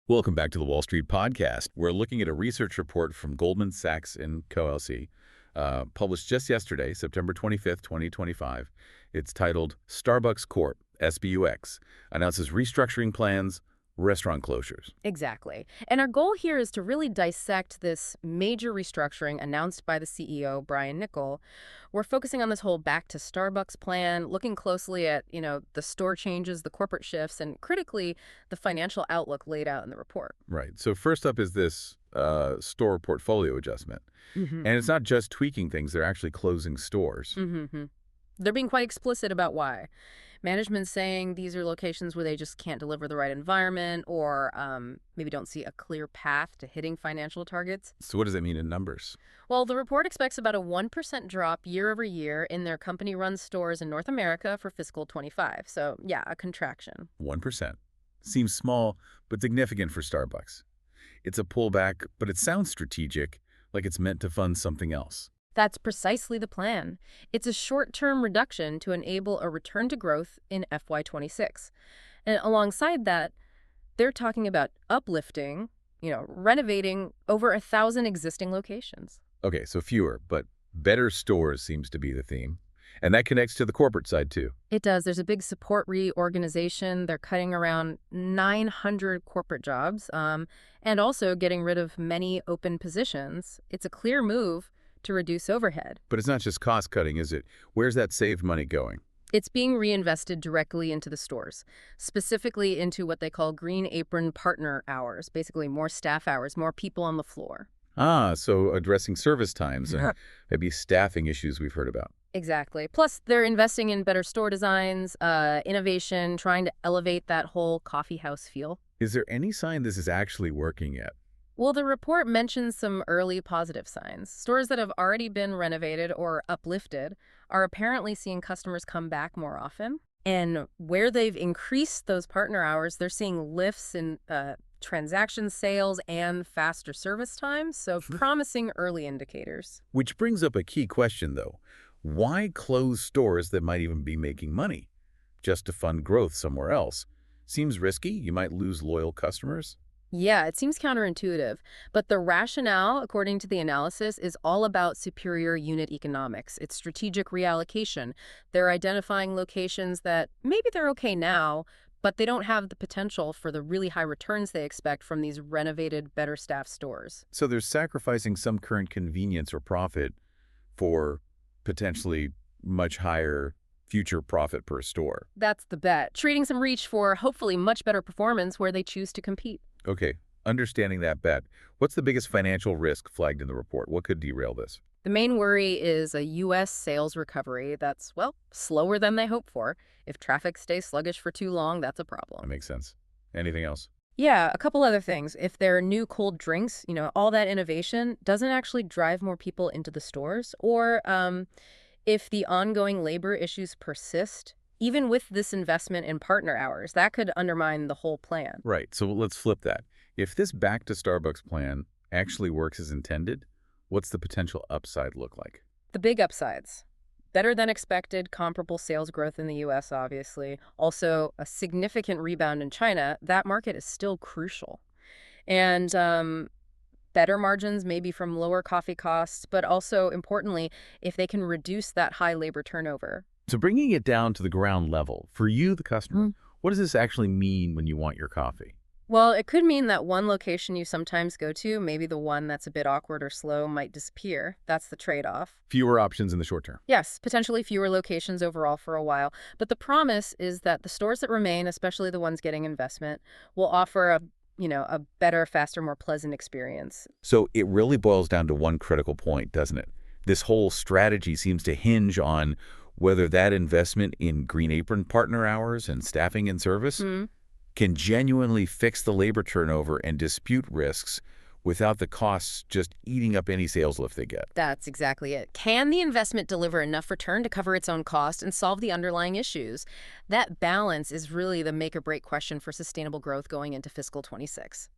Welcome back to the Wall Street Podcast. We're looking at a research report from Goldman Sachs and Co. LC, published just yesterday, September 25th, 2025. It's titled Starbucks Corp. SBUX announces restructuring plans, restaurant closures. Exactly. And our goal here is to really dissect this major restructuring announced by the CEO, Brian Niccol. We're focusing on this whole back to Starbucks plan, looking closely at, the store changes, the corporate shifts, and critically, the financial outlook laid out in the report. Right. So first up is this store portfolio adjustment. Mm-hmm. And it's not just tweaking things, they're actually closing stores. Mm-hmm. They're being quite explicit about why. Management's saying these are locations where they just can't deliver the right environment or maybe don't see a clear path to hitting financial targets. So what does that mean in numbers? Well, the report expects about a 1% drop year over year in their company-run stores in North America for fiscal 25. So, yeah, a contraction. 1%. Seems small, but significant for Starbucks. It's a pullback, but it sounds strategic, like it's meant to fund something else. That's precisely the plan. It's a short-term reduction to enable a return to growth in FY26. And alongside that, they're talking about uplifting, renovating over 1,000 existing locations. Okay, so fewer, but better stores seems to be the theme. And that connects to the corporate side, too. It does. There's a big support reorganization. They're cutting around 900 corporate jobs and also getting rid of many open positions. It's a clear move to reduce overhead. But it's not just cost cutting, is it? Where's that saved money going? It's being reinvested directly into the stores, specifically into what they call green apron partner hours, basically more staff hours, more people on the floor. Ah, so addressing service times and maybe staffing issues we've heard about. Exactly. Plus, they're investing in better store designs, innovation, trying to elevate that whole coffee house feel. Is there any sign this is actually working yet? Well, the report mentions some early positive signs. Stores that have already been renovated or uplifted are apparently seeing customers come back more often. And where they've increased those partner hours, they're seeing lifts in transaction sales and faster service times. So promising early indicators. Which brings up a key question, though. Why close stores that might even be making money? Just to fund growth somewhere else. Seems risky. You might lose loyal customers. Yeah, it seems counterintuitive, but the rationale, according to the analysis, is all about superior unit economics. It's strategic reallocation. They're identifying locations that maybe they're okay now, but they don't have the potential for the really high returns they expect from these renovated, better staffed stores. So they're sacrificing some current convenience or profit for potentially much higher future profit per store. That's the bet. Trading some reach for hopefully much better performance where they choose to compete. Okay, understanding that bet, what's the biggest financial risk flagged in the report? What could derail this? The main worry is a U.S. sales recovery that's, slower than they hope for. If traffic stays sluggish for too long, that's a problem. That makes sense. Anything else? Yeah, a couple other things. If there are new cold drinks, all that innovation doesn't actually drive more people into the stores, or if the ongoing labor issues persist, even with this investment in partner hours, that could undermine the whole plan. Right, so let's flip that. If this back to Starbucks plan actually works as intended, what's the potential upside look like? The big upsides. Better than expected comparable sales growth in the U.S., obviously. Also, a significant rebound in China. That market is still crucial. And better margins, maybe from lower coffee costs, but also, importantly, if they can reduce that high labor turnover. So bringing it down to the ground level, for you, the customer, what does this actually mean when you want your coffee? Well, it could mean that one location you sometimes go to, maybe the one that's a bit awkward or slow, might disappear. That's the trade-off. Fewer options in the short term. Yes, potentially fewer locations overall for a while. But the promise is that the stores that remain, especially the ones getting investment, will offer a better, faster, more pleasant experience. So it really boils down to one critical point, doesn't it? This whole strategy seems to hinge on whether that investment in green apron partner hours and staffing and service can genuinely fix the labor turnover and dispute risks without the costs just eating up any sales lift they get. That's exactly it. Can the investment deliver enough return to cover its own cost and solve the underlying issues? That balance is really the make or break question for sustainable growth going into fiscal 26.